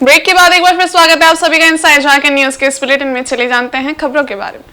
Break के बाद एक बार फिर स्वागत है आप सभी का इनसाइड झारखंड न्यूज के इस बुलेटिन में। चले जानते हैं खबरों के बारे में।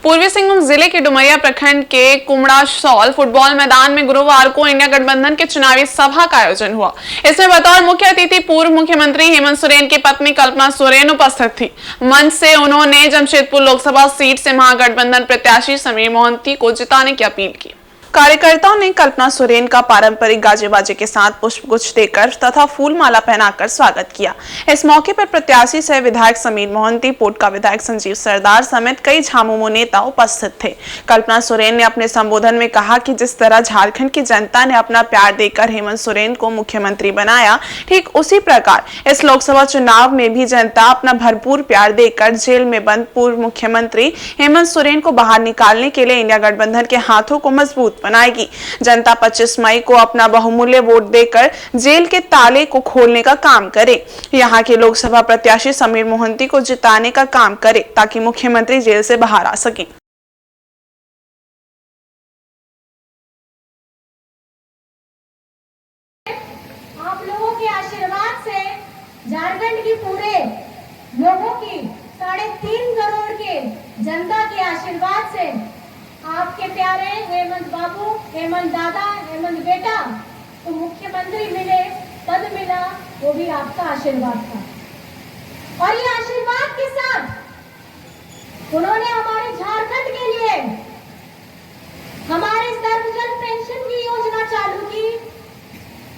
पूर्वी सिंहभूम जिले के डुमरिया प्रखंड के कुमड़ाशौल फुटबॉल मैदान में गुरुवार को इंडिया गठबंधन के चुनावी सभा का आयोजन हुआ। इसमें बतौर मुख्य अतिथि पूर्व मुख्यमंत्री हेमंत सोरेन की पत्नी कल्पना सोरेन उपस्थित थी। मंच से उन्होंने जमशेदपुर लोकसभा सीट से महागठबंधन प्रत्याशी समीर मोहंती को जिताने की अपील की। कार्यकर्ताओं ने कल्पना सोरेन का पारंपरिक गाजे बाजे के साथ पुष्पगुच्छ देकर तथा फूल माला पहनाकर स्वागत किया। इस मौके पर प्रत्याशी सह विधायक समीर मोहंती, पोटका विधायक संजीव सरदार समेत कई झामुमो नेता उपस्थित थे। कल्पना सोरेन ने अपने संबोधन में कहा कि जिस तरह झारखंड की जनता ने अपना प्यार देकर हेमंत सोरेन को मुख्यमंत्री बनाया, ठीक उसी प्रकार इस लोकसभा चुनाव में भी जनता अपना भरपूर प्यार देकर जेल में बंद पूर्व मुख्यमंत्री हेमंत सोरेन को बाहर निकालने के लिए इंडिया गठबंधन के हाथों को मजबूत बनाएगी। जनता 25 मई को अपना बहुमूल्य वोट देकर जेल के ताले को खोलने का काम करे। यहां के लोकसभा प्रत्याशी समीर मोहंती को जिताने का काम करे ताकि मुख्यमंत्री जेल से बाहर आ सके। आप लोगों के आशीर्वाद से झारखंड की पूरे लोगों की 3.5 करोड़ के जनता के आशीर्वाद से आपके प्यारे हेमंत बाबू, हेमंत दादा, हेमंत बेटा तो मुख्यमंत्री मिले, पद मिला, वो भी आपका आशीर्वाद था। और ये आशीर्वाद के साथ उन्होंने हमारे झारखंड के लिए हमारे सर्वजन पेंशन की योजना चालू की,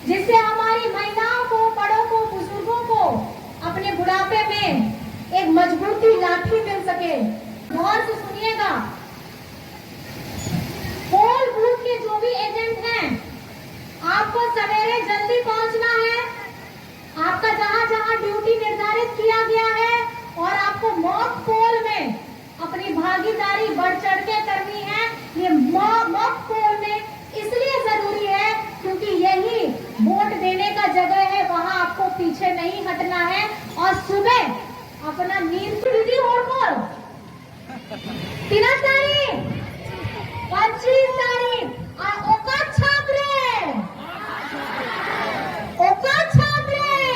जिससे हमारी महिलाओं को, बड़ों को, बुजुर्गों को अपने बुढ़ापे में एक मजबूती लाठी मिल सके। गौर से सुनिएगा, पोल बूथ के जो भी एजेंट हैं, आपको सवेरे जल्दी पहुंचना है। आपका जहां जहां ड्यूटी निर्धारित किया गया है और आपको मॉक पोल में अपनी भागीदारी बढ़ चढ़ के करनी है। ये मॉक पोल में इसलिए जरूरी है क्योंकि यही वोट देने का जगह है, वहां आपको पीछे नहीं हटना है। और सुबह अपना नींद दीदी और 3 तारीख 25 तारीख औकात छाप रहे, औकात छाप रहे,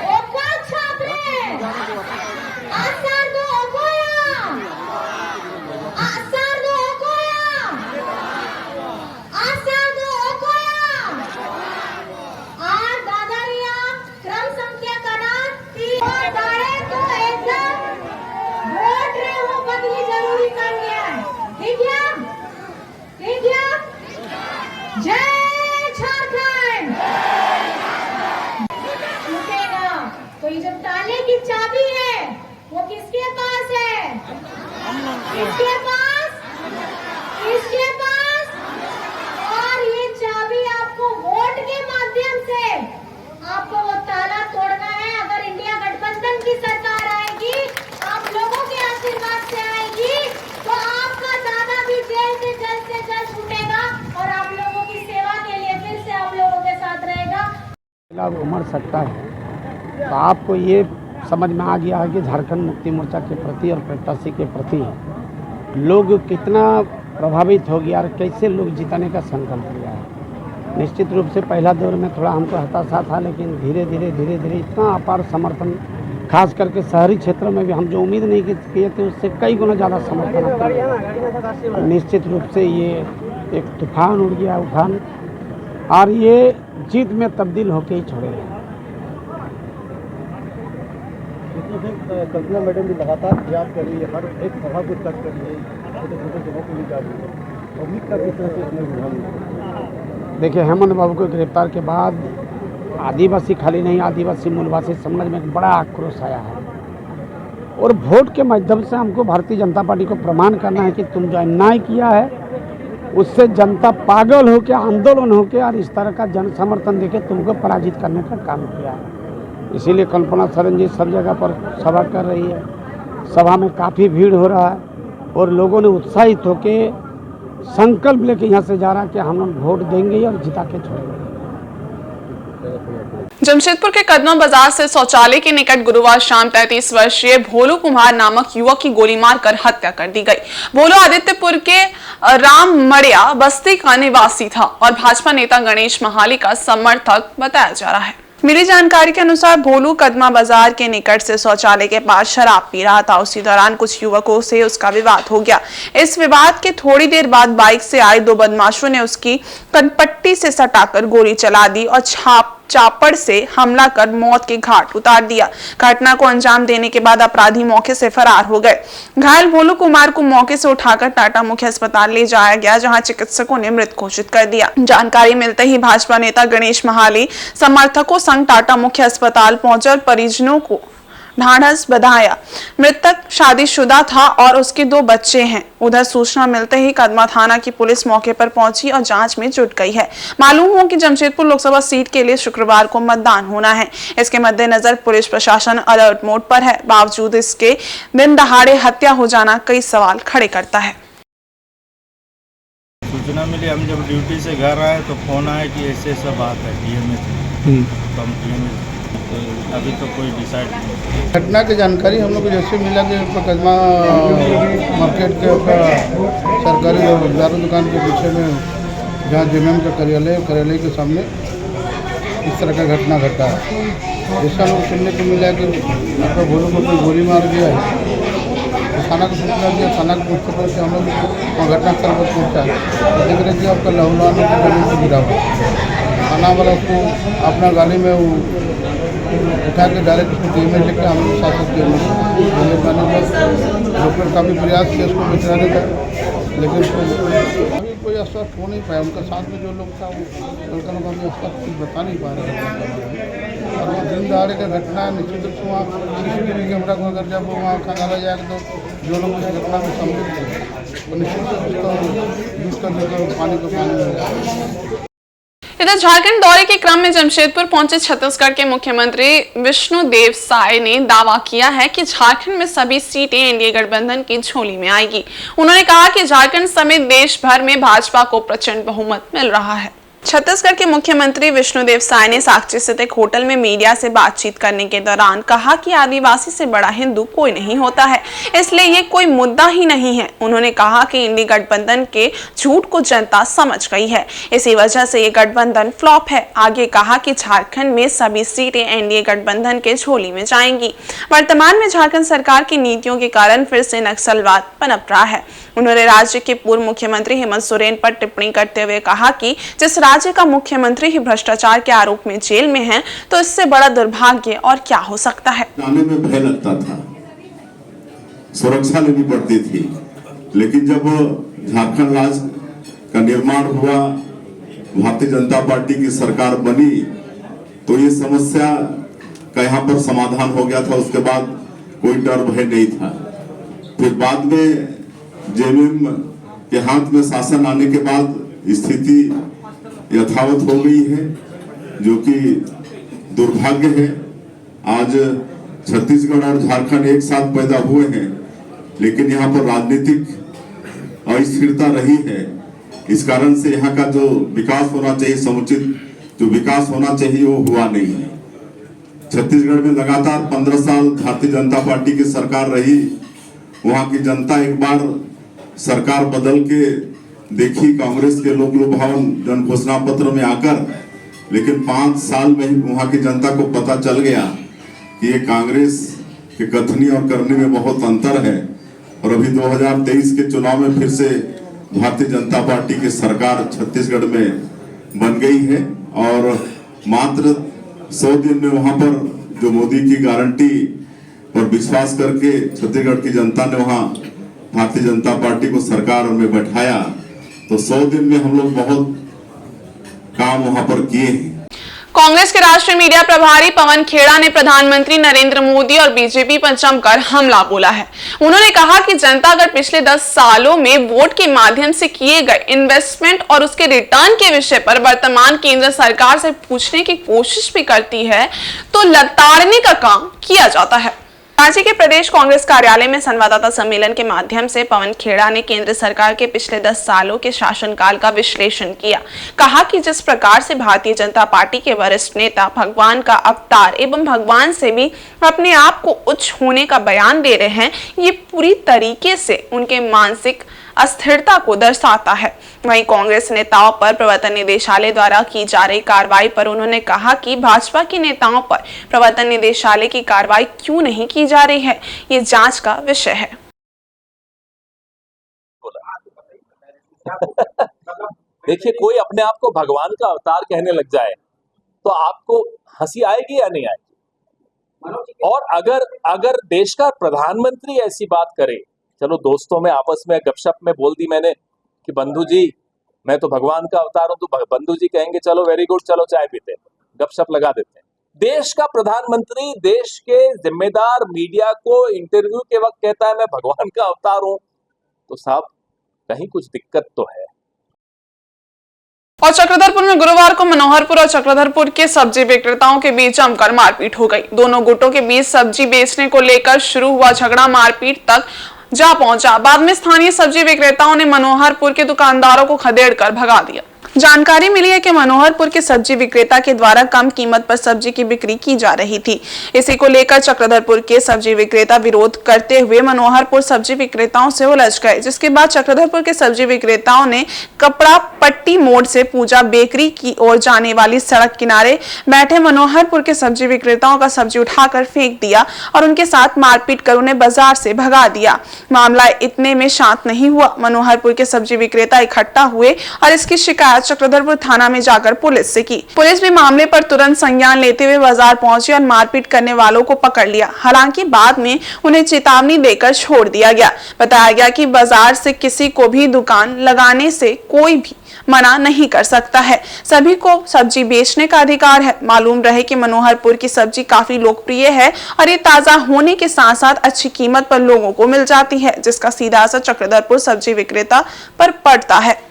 औकात छाप रहे। आसार दो ओकोया, आसार दो ओकोया, आसार दो ओकोया। और दादारिया क्रम संख्या का नाम 3 और दाड़े तो एकदम वोट रहे हो बदली जरूरी कर लिया है। ठीक है, ठीक है। जय झारखंड। रुकेगा तो ये जो ताले की चाबी है वो किसके पास है? किसके पास? किसके पास? और ये चाबी आपको वोट के माध्यम से आपको वो ताला तोड़ना है। अगर इंडिया गठबंधन की सरकार आएगी, आप लोगों के आशीर्वाद से आएगी, तो आपका दादा भी जेल से जल्द छूटेगा और आप लोगों की सेवा के लिए फिर से आप लोगों के साथ रहेगा। उमड़ सकता है तो आपको ये समझ में आ गया है कि झारखंड मुक्ति मोर्चा के प्रति और प्रत्याशी के प्रति लोग कितना प्रभावित हो गया और कैसे लोग जिताने का संकल्प लिया है। निश्चित रूप से पहला दौर में थोड़ा हमको हताशा था, लेकिन धीरे धीरे इतना अपार समर्थन, खास करके शहरी क्षेत्रों में भी हम जो उम्मीद नहीं किए थे उससे कई गुना ज़्यादा समर्थन। निश्चित रूप से ये एक तूफान उड़ गया, उफान, और ये जीत में तब्दील होके ही छोड़ेगा। कल्पना मैडम भी लगातार प्रयास कर रही है, हर एक सभा को तक कर रही है, छोटे जगहों को भी जा रही है। उम्मीद का किस तरह से इसमें रुझान? देखिए, हेमंत बाबू को गिरफ्तार के बाद आदिवासी खाली नहीं, आदिवासी मूलवासी समाज में एक बड़ा आक्रोश आया है और वोट के माध्यम से हमको भारतीय जनता पार्टी को प्रमाण करना है कि तुम जो अन्याय किया है उससे जनता पागल होकर, आंदोलन होकर और इस तरह का जन समर्थन देके तुमको पराजित करने का काम किया है। इसीलिए कल्पना सोरेन जी सब जगह पर सभा कर रही है। सभा में काफ़ी भीड़ हो रहा है और लोगों ने उत्साहित होकर संकल्प लेके यहाँ से जा रहा है कि हम लोग वोट देंगे और जिता के छोड़ेंगे। जमशेदपुर के कदमा बाजार से शौचालय के निकट गुरुवार शाम 33 वर्षीय भोलू कुमार नामक युवक की गोली मारकर हत्या कर दी गई। भोलू आदित्यपुर के राम मड़िया बस्ती का निवासी था और भाजपा नेता गणेश महाली का समर्थक बताया जा रहा है। मिली जानकारी के अनुसार भोलू कदमा बाजार के निकट से शौचालय के पास शराब पी रहा था। उसी दौरान कुछ युवकों से उसका विवाद हो गया। इस विवाद के थोड़ी देर बाद बाइक से आए दो बदमाशों ने उसकी कनपट्टी से सटाकर गोली चला दी और चापड़ से हमला कर मौत के घाट उतार दिया। घटना को अंजाम देने के बाद अपराधी मौके से फरार हो गए। घायल भोलू कुमार को मौके से उठाकर टाटा मुख्य अस्पताल ले जाया गया, जहां चिकित्सकों ने मृत घोषित कर दिया। जानकारी मिलते ही भाजपा नेता गणेश महाले समर्थकों संग टाटा मुख्य अस्पताल पहुंचे और परिजनों को ढांढस बंधाया। मृतक शादीशुदा था और उसके 2 बच्चे हैं। उधर सूचना मिलते ही कदमा थाना की पुलिस मौके पर पहुंची और जांच में जुट गई है। मालूम हो कि जमशेदपुर लोकसभा सीट के लिए शुक्रवार को मतदान होना है। इसके मद्देनजर पुलिस प्रशासन अलर्ट मोड पर है। बावजूद इसके दिन दहाड़े हत्या हो जाना कई सवाल खड़े करता है। सूचना मिली, हम जब ड्यूटी से घर आए तो फोन आया कि ऐसे सब बात है डीएमए से, तो अभी तो कोई डिसाइड नहीं। घटना की जानकारी हम लोग को जैसे मिला कि कदमा मार्केट के सरकारी बाजार दुकान के पीछे में जहाँ जेएमएम का कार्यालय के सामने इस तरह का घटना घटा है। ऐसा लोग सुनने को मिला कि आपका भोलू को कोई गोली मार दिया है। तो थाना को सूचना दिया, थाना को पूछते पड़ते हम लोग वहाँ घटनास्थल पर पहुँचा तो देख रहे कि आपका लहुलान जमीन से गिरा हुआ। थाना वाला उसको अपना गाड़ी में उठा के डायरेक्ट उसको डीएमए लेकर हम लोग शासन के डॉक्टर काफ़ी प्रयास किया उसको बचाने का, लेकिन उसको अभी कोई अस्वस्थ हो नहीं पाया। उनका साथ में जो लोग था वो लड़का लोग अभी अस्वस्थ कुछ बता नहीं पा रहे। और वो दिन दहाड़े का घटना है। निश्चित रूप से वहाँ CCTV कैमरा को अगर जब वहाँ खंगाला जाएगा तो जो लोग इस घटना में सम्मिलित थे वो निश्चित रूप से यूज करने का पानी को पानी हो जाएगा। इधर झारखंड दौरे के क्रम में जमशेदपुर पहुंचे छत्तीसगढ़ के मुख्यमंत्री विष्णुदेव साय ने दावा किया है कि झारखंड में सभी सीटें एनडीए गठबंधन की झोली में आएगी। उन्होंने कहा कि झारखंड समेत देश भर में भाजपा को प्रचंड बहुमत मिल रहा है। छत्तीसगढ़ के मुख्यमंत्री विष्णुदेव साय ने साक्षी स्थित एक होटल में मीडिया से बातचीत करने के दौरान कहा कि आदिवासी से बड़ा हिंदू कोई नहीं होता है, इसलिए ये कोई मुद्दा ही नहीं है। उन्होंने कहा कि इंडी गठबंधन के झूठ को जनता समझ गई है, इसी वजह से ये गठबंधन फ्लॉप है। आगे कहा कि झारखंड में सभी सीटें एनडीए गठबंधन के झोली में जाएंगी। वर्तमान में झारखंड सरकार की नीतियों के कारण फिर से नक्सलवाद पनप रहा है। उन्होंने राज्य के पूर्व मुख्यमंत्री हेमंत सोरेन पर टिप्पणी करते हुए कहा कि जिस राज्य का मुख्यमंत्री ही भ्रष्टाचार के आरोप में जेल में है, तो इससे बड़ा दुर्भाग्य और क्या हो सकता है। जाने में भय लगता था, सुरक्षा लेनी पड़ती थी, लेकिन जब झारखंड राज्य का निर्माण हुआ, भारतीय जनता पार्टी की सरकार बनी, तो ये समस्या का यहाँ पर समाधान हो गया था। उसके बाद कोई डर भय नहीं था। फिर बाद में जेएमएम के हाथ में शासन आने के बाद स्थिति यथावत हो गई है, जो कि दुर्भाग्य है। आज छत्तीसगढ़ और झारखंड एक साथ पैदा हुए हैं, लेकिन यहाँ पर राजनीतिक अस्थिरता रही है। इस कारण से यहाँ का जो विकास होना चाहिए, समुचित जो विकास होना चाहिए, वो हुआ नहीं है। छत्तीसगढ़ में लगातार 15 साल भारतीय जनता पार्टी की सरकार रही। वहाँ की जनता एक बार सरकार बदल के देखी कांग्रेस के लोक लुभावन जन घोषणा पत्र में आकर, लेकिन 5 साल में ही वहाँ की जनता को पता चल गया कि ये कांग्रेस के कथनी और करने में बहुत अंतर है। और अभी 2023 के चुनाव में फिर से भारतीय जनता पार्टी की सरकार छत्तीसगढ़ में बन गई है और मात्र 100 दिन में वहाँ पर जो मोदी की गारंटी पर विश्वास करके छत्तीसगढ़ की जनता ने वहाँ भारतीय जनता पार्टी को सरकार में बैठाया, तो 100 दिन में हम लोग बहुत काम वहां पर किए हैं। कांग्रेस के राष्ट्रीय मीडिया प्रभारी पवन खेड़ा ने प्रधानमंत्री नरेंद्र मोदी और बीजेपी पर जमकर हमला बोला है। उन्होंने कहा कि जनता अगर पिछले 10 सालों में वोट के माध्यम से किए गए इन्वेस्टमेंट और उसके रिटर्न के विषय पर वर्तमान केंद्र सरकार से पूछने की कोशिश भी करती है, तो लताड़ने का काम किया जाता है। रांची के प्रदेश कांग्रेस कार्यालय में संवाददाता सम्मेलन के माध्यम से पवन खेड़ा ने केंद्र सरकार के पिछले 10 सालों के शासनकाल का विश्लेषण किया। कहा कि जिस प्रकार से भारतीय जनता पार्टी के वरिष्ठ नेता भगवान का अवतार एवं भगवान से भी अपने आप को उच्च होने का बयान दे रहे हैं, ये पूरी तरीके से उनके मानसिक अस्थिरता को दर्शाता है। वहीं कांग्रेस नेताओं पर प्रवर्तन निदेशालय द्वारा की जा रही कार्रवाई पर उन्होंने कहा कि भाजपा के नेताओं पर प्रवर्तन निदेशालय की कार्रवाई क्यों नहीं की जा रही है, ये जांच का विषय है। देखिए, कोई अपने आप को भगवान का अवतार कहने लग जाए तो आपको हंसी आएगी या नहीं आएगी? और अगर देश का प्रधानमंत्री ऐसी बात करे, चलो दोस्तों में आपस में गपशप में बोल दी मैंने कि बंधु जी मैं तो भगवान का अवतार हूं, तो बंधु जी कहेंगे चलो वेरी गुड, चलो चाय पीते, गपशप लगा देते हैं। देश का प्रधानमंत्री देश के जिम्मेदार मीडिया को इंटरव्यू के वक्त कहता है मैं भगवान का अवतार हूं, तो साहब कहीं कुछ दिक्कत तो है। और चक्रधरपुर में गुरुवार को मनोहरपुर और चक्रधरपुर के सब्जी विक्रेताओं के बीच जमकर मारपीट हो गई। दोनों गुटों के बीच सब्जी बेचने को लेकर शुरू हुआ झगड़ा मारपीट तक जा पहुंचा। बाद में स्थानीय सब्जी विक्रेताओं ने मनोहरपुर के दुकानदारों को खदेड़कर भगा दिया। जानकारी मिली है कि मनोहरपुर के सब्जी विक्रेता के द्वारा कम कीमत पर सब्जी की बिक्री की जा रही थी। इसी को लेकर चक्रधरपुर के सब्जी विक्रेता विरोध करते हुए मनोहरपुर सब्जी विक्रेताओं से उलझ गए, जिसके बाद चक्रधरपुर के सब्जी विक्रेताओं ने कपड़ा पट्टी मोड़ से पूजा बेकरी की ओर जाने वाली सड़क किनारे बैठे मनोहरपुर के सब्जी विक्रेताओं का सब्जी उठाकर फेंक दिया और उनके साथ मारपीट कर उन्हें बाजार से भगा दिया। मामला इतने में शांत नहीं हुआ। मनोहरपुर के सब्जी विक्रेता इकट्ठा हुए और इसकी शिकायत चक्रधरपुर थाना में जाकर पुलिस से की। पुलिस भी मामले पर तुरंत संज्ञान लेते हुए बाजार पहुंची और मारपीट करने वालों को पकड़ लिया। हालांकि बाद में उन्हें चेतावनी देकर छोड़ दिया गया। बताया गया कि बाजार से किसी को भी दुकान लगाने से कोई भी मना नहीं कर सकता है। सभी को सब्जी बेचने का अधिकार है। मालूम रहे कि मनोहरपुर की सब्जी काफी लोकप्रिय है और ये ताजा होने के साथ साथ अच्छी कीमत पर लोगों को मिल जाती है, जिसका सीधा असर चक्रधरपुर सब्जी विक्रेता पर पड़ता है।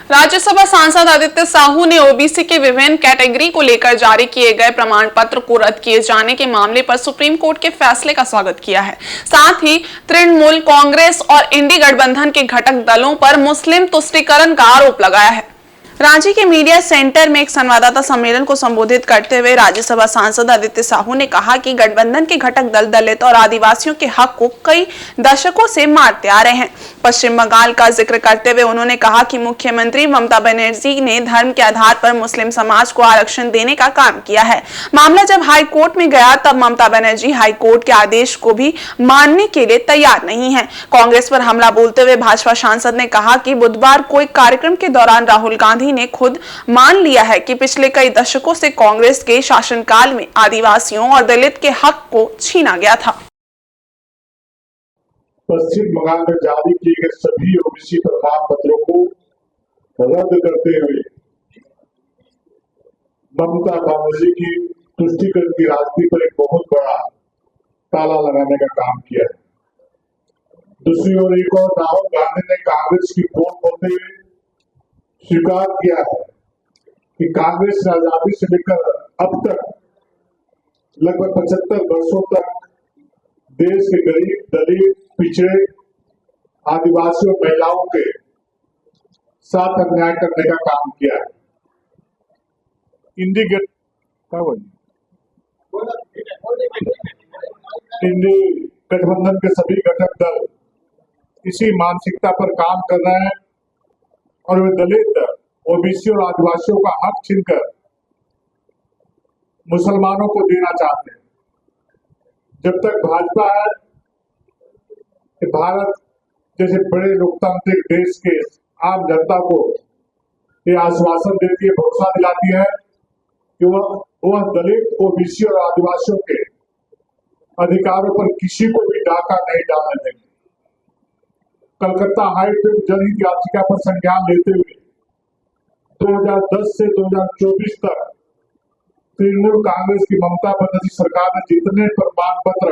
राज्यसभा सांसद आदित्य साहू ने ओबीसी के विभिन्न कैटेगरी को लेकर जारी किए गए प्रमाण पत्र को रद्द किए जाने के मामले पर सुप्रीम कोर्ट के फैसले का स्वागत किया है। साथ ही तृणमूल कांग्रेस और इंडी गठबंधन के घटक दलों पर मुस्लिम तुष्टीकरण का आरोप लगाया है। रांची के मीडिया सेंटर में एक संवाददाता सम्मेलन को संबोधित करते हुए राज्यसभा सांसद आदित्य साहू ने कहा कि गठबंधन के घटक दल दलित और आदिवासियों के हक को कई दशकों से मारते आ रहे हैं। पश्चिम बंगाल का जिक्र करते हुए उन्होंने कहा कि मुख्यमंत्री ममता बनर्जी ने धर्म के आधार पर मुस्लिम समाज को आरक्षण देने का काम किया है। मामला जब हाई कोर्ट में गया तब ममता बनर्जी हाई कोर्ट के आदेश को भी मानने के लिए तैयार नहीं है। कांग्रेस पर हमला बोलते हुए भाजपा सांसद ने कहा कि बुधवार को एक कार्यक्रम के दौरान राहुल गांधी ने खुद मान लिया है कि पिछले कई दशकों से कांग्रेस के शासनकाल में आदिवासियों और दलित के हक को छीना गया था। पश्चिम बंगाल में जारी किए गए सभी ओबीसी प्रमाण पत्रों को रद्द करते हुए ममता बनर्जी की तुष्टीकरण की राजनीति पर एक बहुत बड़ा ताला लगाने का काम किया है। दूसरी ओर एक और राहुल गांधी ने कांग्रेस की वोट खोते हुए स्वीकार किया है कि कांग्रेस आजादी से लेकर अब तक लगभग 75 वर्षों तक देश के गरीब, दलित, पिछड़े, आदिवासी और महिलाओं के साथ अन्याय करने का काम किया है। इंडी गठबंधन के सभी घटक दल इसी मानसिकता पर काम कर रहे हैं और वे दलित, ओबीसी और आदिवासियों का हक छीनकर मुसलमानों को देना चाहते हैं। जब तक भाजपा है कि भारत जैसे बड़े लोकतांत्रिक देश के आम जनता को ये आश्वासन देती है, भरोसा दिलाती है कि वह दलित, ओबीसी और आदिवासियों के अधिकारों पर किसी को भी डाका नहीं डालने देंगे। कलकत्ता हाईकोर्ट जनहित याचिका पर संज्ञान लेते हुए 2010 से 2024 तक तृणमूल कांग्रेस की ममता बनर्जी सरकार ने जितने प्रमाण पत्र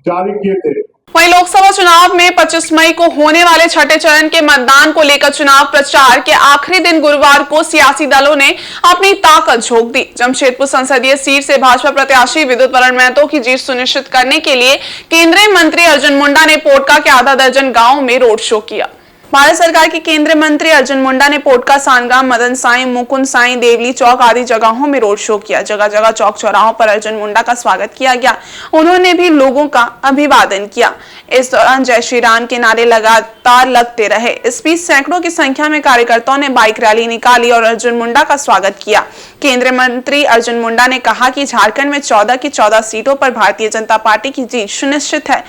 जारी किए थे। वहीं लोकसभा चुनाव में 25 मई को होने वाले छठे चरण के मतदान को लेकर चुनाव प्रचार के आखिरी दिन गुरुवार को सियासी दलों ने अपनी ताकत झोंक दी। जमशेदपुर संसदीय सीट से भाजपा प्रत्याशी विद्युत वरण महतो की जीत सुनिश्चित करने के लिए केंद्रीय मंत्री अर्जुन मुंडा ने पोटका के आधा दर्जन गांवों में रोड शो किया। भारत सरकार के केंद्रीय मंत्री अर्जुन मुंडा ने पोटका, सानगाम, मदन साई, मुकुंद साई, देवली चौक आदि जगहों में रोड शो किया। जगह जगह चौक चौराहों पर अर्जुन मुंडा का स्वागत किया गया। उन्होंने भी लोगों का अभिवादन किया। इस दौरान जय श्री राम के नारे लगातार लगते रहे। इस बीच सैकड़ों की संख्या में कार्यकर्ताओं ने बाइक रैली निकाली और अर्जुन मुंडा का स्वागत किया। केंद्रीय मंत्री अर्जुन मुंडा ने कहा कि झारखंड में 14 की 14 सीटों पर भारतीय जनता पार्टी की जीत सुनिश्चित है।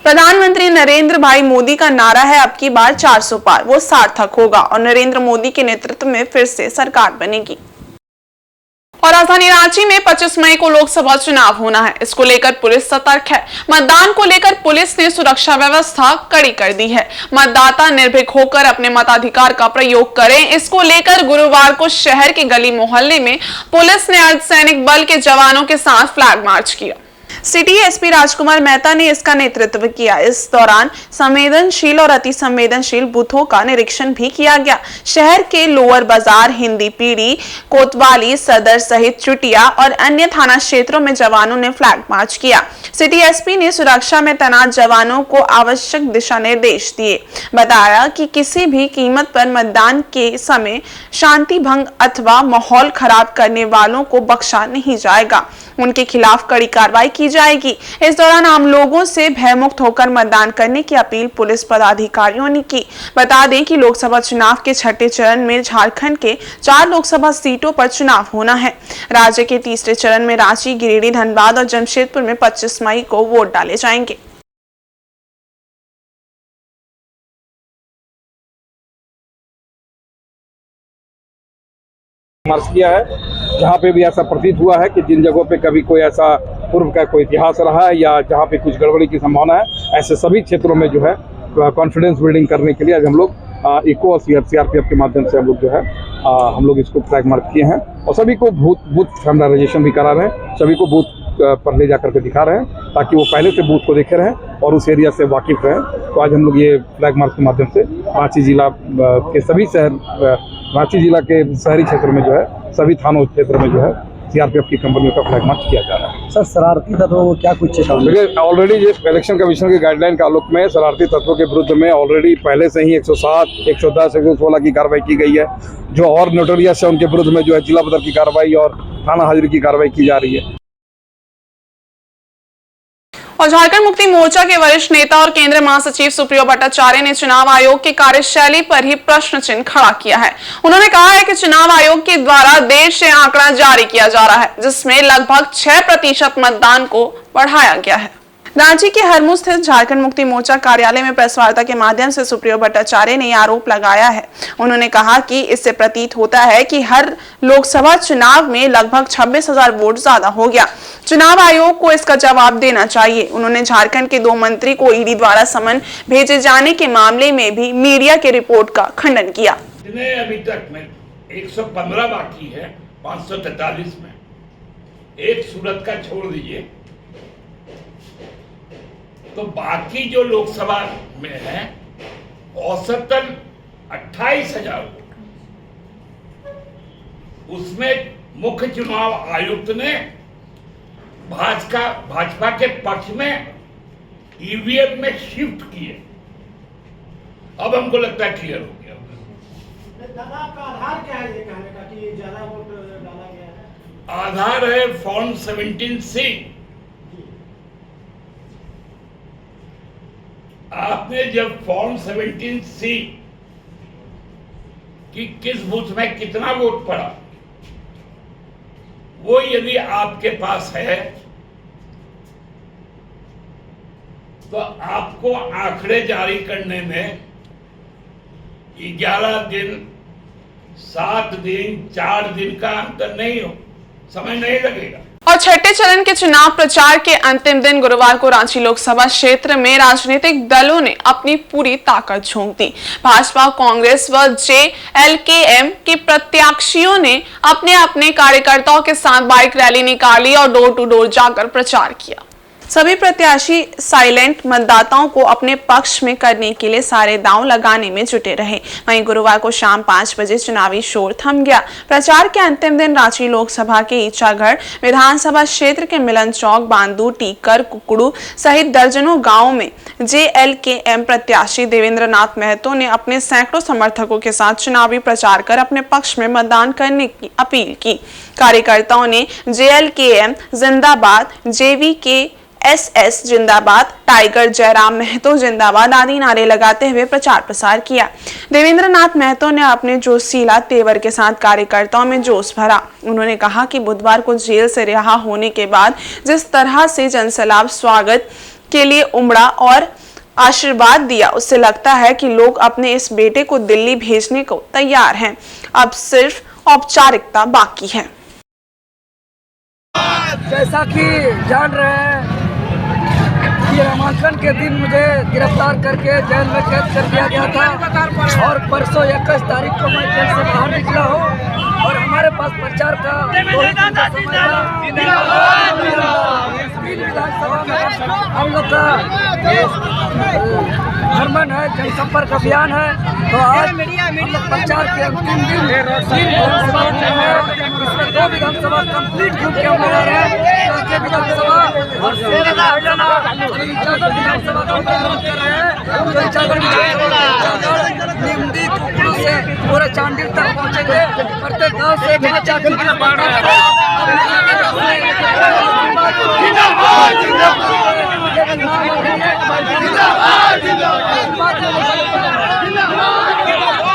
प्रधानमंत्री नरेंद्र भाई मोदी का नारा है अब की बार 400 पार, वो सार्थक होगा और नरेंद्र मोदी के नेतृत्व में फिर से सरकार बनेगी। और राजधानी रांची में 25 मई को लोकसभा चुनाव होना है। इसको लेकर पुलिस सतर्क है। मतदान को लेकर पुलिस ने सुरक्षा व्यवस्था कड़ी कर दी है। मतदाता निर्भीक होकर अपने मताधिकार का प्रयोग करें। इसको लेकर गुरुवार को शहर के गली मोहल्ले में पुलिस ने अर्धसैनिक बल के जवानों के साथ फ्लैग मार्च किया। सिटी एसपी राजकुमार मेहता ने इसका नेतृत्व किया। इस दौरान संवेदनशील और अति संवेदनशील बूथों का निरीक्षण भी किया गया। शहर के लोअर बाजार, हिंदी पीढ़ी, कोतवाली, सदर सहित चुटिया और अन्य थाना क्षेत्रों में जवानों ने फ्लैग मार्च किया। सिटी एसपी ने सुरक्षा में तैनात जवानों को आवश्यक दिशा निर्देश दिए। बताया कि किसी भी कीमत पर मतदान के समय शांति भंग अथवा माहौल खराब करने वालों को बख्शा नहीं जाएगा। उनके खिलाफ कड़ी कार्रवाई की जाएगी। इस दौरान आम लोगों से भयमुक्त होकर मतदान करने की अपील पुलिस पदाधिकारियों ने की। बता दें कि लोकसभा चुनाव के छठे चरण में झारखंड के 4 लोकसभा सीटों पर चुनाव होना है। राज्य के तीसरे चरण में रांची, गिरिडीह, धनबाद और जमशेदपुर में 25 मई को वोट डाले जाएंगे। मार्च किया है, जहाँ पे भी ऐसा प्रतीत हुआ है कि जिन जगहों पे कभी कोई ऐसा पूर्व का कोई इतिहास रहा है या जहाँ पे कुछ गड़बड़ी की संभावना है, ऐसे सभी क्षेत्रों में जो है कॉन्फिडेंस बिल्डिंग करने के लिए आज हम लोग इको और सीआरपीएफ के माध्यम से हम लोग जो है हम लोग इसको फ्लैग मार्च किए हैं और सभी को बूथ फैमिलाइजेशन भी करा रहे हैं, सभी को बूथ पर ले जाकर के दिखा रहे हैं ताकि वो पहले से बूथ को देखे रहें और उस एरिया से वाकिफ रहें। तो आज हम लोग ये फ्लैग मार्च के माध्यम से रांची जिला के सभी रांची जिला के शहरी क्षेत्र में जो है सभी थानों क्षेत्र में जो है सीआरपीएफ की कंपनियों का फ्लैग मार्च किया जा रहा है। सर, शरारती तत्वों को क्या कुछ चेतावनी? देखिए, ऑलरेडी ये इलेक्शन कमीशन की गाइडलाइन के आलोक में शरारती तत्वों के विरुद्ध में ऑलरेडी पहले से ही 107, 110, 116 की कार्रवाई की गई है। जो और नोटोरियस है उनके विरुद्ध में जो है जिला बदर की कार्रवाई और थाना हाजिरी की कार्रवाई की जा रही है। और झारखंड मुक्ति मोर्चा के वरिष्ठ नेता और केंद्रीय महासचिव सुप्रियो भट्टाचार्य ने चुनाव आयोग की कार्यशैली पर ही प्रश्न चिन्ह खड़ा किया है। उन्होंने कहा है कि चुनाव आयोग के द्वारा देर से आंकड़ा जारी किया जा रहा है, जिसमें लगभग 6% मतदान को बढ़ाया गया है। रांची के हरमू स्थित झारखंड मुक्ति मोर्चा कार्यालय में प्रेस वार्ता के माध्यम से सुप्रियो भट्टाचार्य ने आरोप लगाया है। उन्होंने कहा कि इससे प्रतीत होता है कि हर लोकसभा चुनाव में लगभग 26,000 वोट ज्यादा हो गया। चुनाव आयोग को इसका जवाब देना चाहिए। उन्होंने झारखंड के 2 मंत्री को ईडी द्वारा समन भेजे जाने के मामले में भी मीडिया के रिपोर्ट का खंडन किया। अभी तक में 115 बाकी है 543 में, एक सूरत का छोड़ दीजिए तो बाकी जो लोकसभा में है औसतन 28,000 उसमें मुख्य चुनाव आयुक्त ने भाजपा के पक्ष में ईवीएम में शिफ्ट किए। अब हमको लगता है क्लियर हो गया। दादा का आधार क्या है ये कहने का कि ज्यादा वोट डाला गया है? आधार है फॉर्म 17C। आपने जब फॉर्म 17C कि किस बूथ में कितना वोट पड़ा, वो यदि आपके पास है तो आपको आंकड़े जारी करने में 11 दिन, 7 दिन, 4 दिन का अंतर नहीं हो, समय नहीं लगेगा। और छठे चरण के चुनाव प्रचार के अंतिम दिन गुरुवार को रांची लोकसभा क्षेत्र में राजनीतिक दलों ने अपनी पूरी ताकत झोंक दी। भाजपा, कांग्रेस व JLKM के प्रत्याशियों ने अपने अपने कार्यकर्ताओं के साथ बाइक रैली निकाली और डोर टू डोर जाकर प्रचार किया। सभी प्रत्याशी साइलेंट मतदाताओं को अपने पक्ष में करने के लिए सारे दांव लगाने में जुटे रहे। वहीं गुरुवार को शाम 5 बजे चुनावी शोर थम गया। प्रचार के अंतिम दिन रांची लोकसभा के ईचागढ़ विधानसभा क्षेत्र के मिलन चौक, बांदू, टीकर, कुकड़ू सहित दर्जनों गाँव में JLKM प्रत्याशी देवेंद्र नाथ महतो ने अपने सैकड़ों समर्थकों के साथ चुनावी प्रचार कर अपने पक्ष में मतदान करने की अपील की। कार्यकर्ताओं ने JLKM जिंदाबाद, JVKSS जिंदाबाद, टाइगर जयराम महतो जिंदाबाद आदि नारे लगाते हुए प्रचार प्रसार किया। देवेंद्र नाथ महतो ने अपने जोशीला तेवर के साथ कार्यकर्ताओं में जोश भरा। उन्होंने कहा कि बुधवार को जेल से रिहा होने के बाद जिस तरह से जनसैलाब स्वागत के लिए उमड़ा और आशीर्वाद दिया, उससे लगता है कि लोग अपने इस बेटे को दिल्ली भेजने को तैयार हैं। अब सिर्फ औपचारिकता बाकी है। जैसा कि जान रहे हैं कि नामांकन के दिन मुझे गिरफ्तार करके जेल में कैद कर दिया गया था और परसों 21 तारीख को मैं जेल से बाहर निकला हूँ और हमारे पास प्रचार का 2 ही दिन का समय था। विधानसभा में हम लोग का भ्रमण है, जनसंपर्क अभियान है, तो आज हम लोग प्रचार के अंतिम दिन 3 विधानसभा इसमें 2 विधानसभा कंप्लीट घूम के हम आ रहे हैं। विधानसभा और विधानसभा निम्दी कुकड़ू से पूरे चांडिल तक पहुँचेंगे। प्रत्येक गाँव से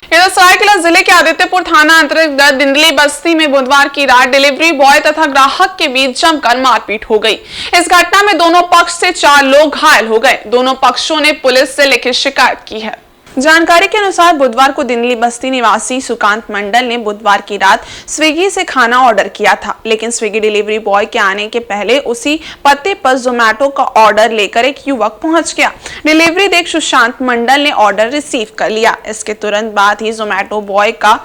इधर सरायकेला जिले के आदित्यपुर थाना अंतर्गत दिंडली बस्ती में बुधवार की रात डिलीवरी बॉय तथा ग्राहक के बीच जमकर मारपीट हो गई। इस घटना में दोनों पक्ष से 4 लोग घायल हो गए। दोनों पक्षों ने पुलिस से लिखित शिकायत की है। जानकारी के अनुसार बुधवार को दिंडली बस्ती निवासी सुकांत मंडल ने बुधवार की रात स्विगी से खाना ऑर्डर किया था, लेकिन स्विगी डिलीवरी बॉय के आने के पहले उसी पते पर जोमेटो का ऑर्डर लेकर एक युवक पहुंच गया। डिलीवरी देख सुशांत मंडल ने ऑर्डर रिसीव कर लिया। इसके तुरंत बाद ही जोमेटो बॉय का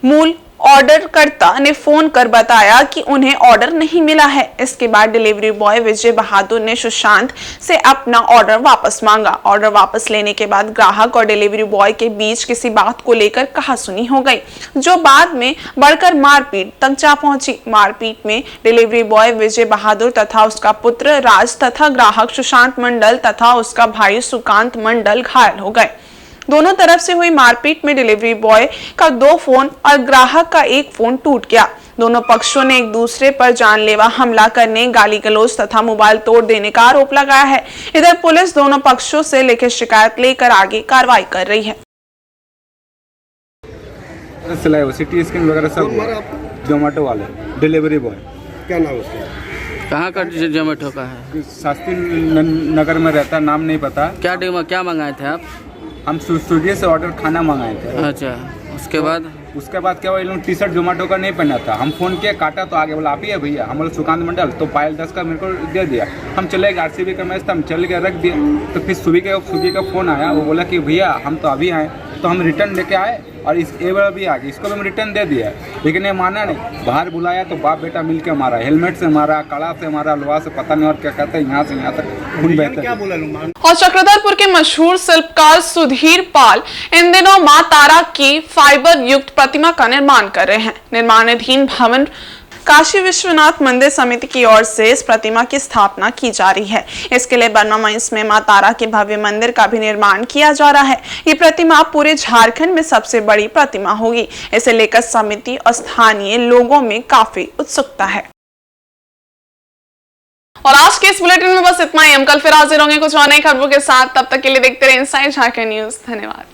मूल ऑर्डरकर्ता ने फोन कर बताया कि उन्हें ऑर्डर नहीं मिला है। इसके बाद डिलीवरी बॉय विजय बहादुर ने सुशांत से अपना ऑर्डर वापस मांगा। ऑर्डर वापस लेने के बाद ग्राहक और डिलीवरी बॉय के बीच किसी बात को लेकर कहासुनी हो गई, जो बाद में बढ़कर मारपीट तक जा पहुंची। मारपीट में डिलीवरी बॉय विजय बहादुर तथा उसका पुत्र राज तथा ग्राहक सुशांत मंडल तथा उसका भाई सुकांत मंडल घायल हो गए। दोनों तरफ से हुई मारपीट में डिलीवरी बॉय का 2 फोन और ग्राहक का 1 फोन टूट गया। दोनों पक्षों ने एक दूसरे पर जानलेवा हमला करने, गाली गलौज तथा मोबाइल तोड़ देने का आरोप लगाया है। इधर पुलिस दोनों पक्षों से लिखित शिकायत लेकर आगे कार्रवाई कर रही है। सिटी स्कैन वगैरह सब जोमेटो वाले डिलीवरी बॉय। क्या नाम उसका? कहाँ का जोमेटो का है? शास्त्री नगर में रहता, नाम नहीं पता। क्या मंगाए थे आप? हम स्विगी से ऑर्डर खाना मंगाए थे। अच्छा, उसके बाद क्या हुआ, टी शर्ट जोमेटो का नहीं पहना था। हम फोन किया, काटा तो आगे बोला आप ही है भैया। हम बोले सुकांत मंडल, तो पायल 10 का मेरे को दे दिया। हम चले गए, RCB का मैच था, हम चल के रख दिए। तो फिर स्विगी का फोन आया, वो बोला कि भैया हम तो अभी आए। तो हम रिटर्न लेके आए और इस बार भी आ गई, इसको भी हम रिटर्न दे दिया, लेकिन ये माना नहीं। बाहर बुलाया तो बाप बेटा मिल के मारा, हेलमेट से मारा, कड़ा से मारा, लोहा से, पता नहीं और क्या कहते हैं, यहाँ से यहाँ तक खून बहता है। और चक्रधरपुर के मशहूर शिल्पकार सुधीर पाल इन दिनों मां तारा की फाइबर युक्त प्रतिमा का निर्माण कर रहे हैं। निर्माणाधीन भवन काशी विश्वनाथ मंदिर समिति की ओर से इस प्रतिमा की स्थापना की जा रही है। इसके लिए बर्मा माइंस में मां तारा के भव्य मंदिर का भी निर्माण किया जा रहा है। ये प्रतिमा पूरे झारखंड में सबसे बड़ी प्रतिमा होगी। इसे लेकर समिति और स्थानीय लोगों में काफी उत्सुकता है। और आज के इस बुलेटिन में बस इतना ही। हम कल फिर हाजिर होंगे कुछ और नई खबरों के साथ। तब तक के लिए देखते रहिए इनसाइड झारखंड न्यूज। धन्यवाद।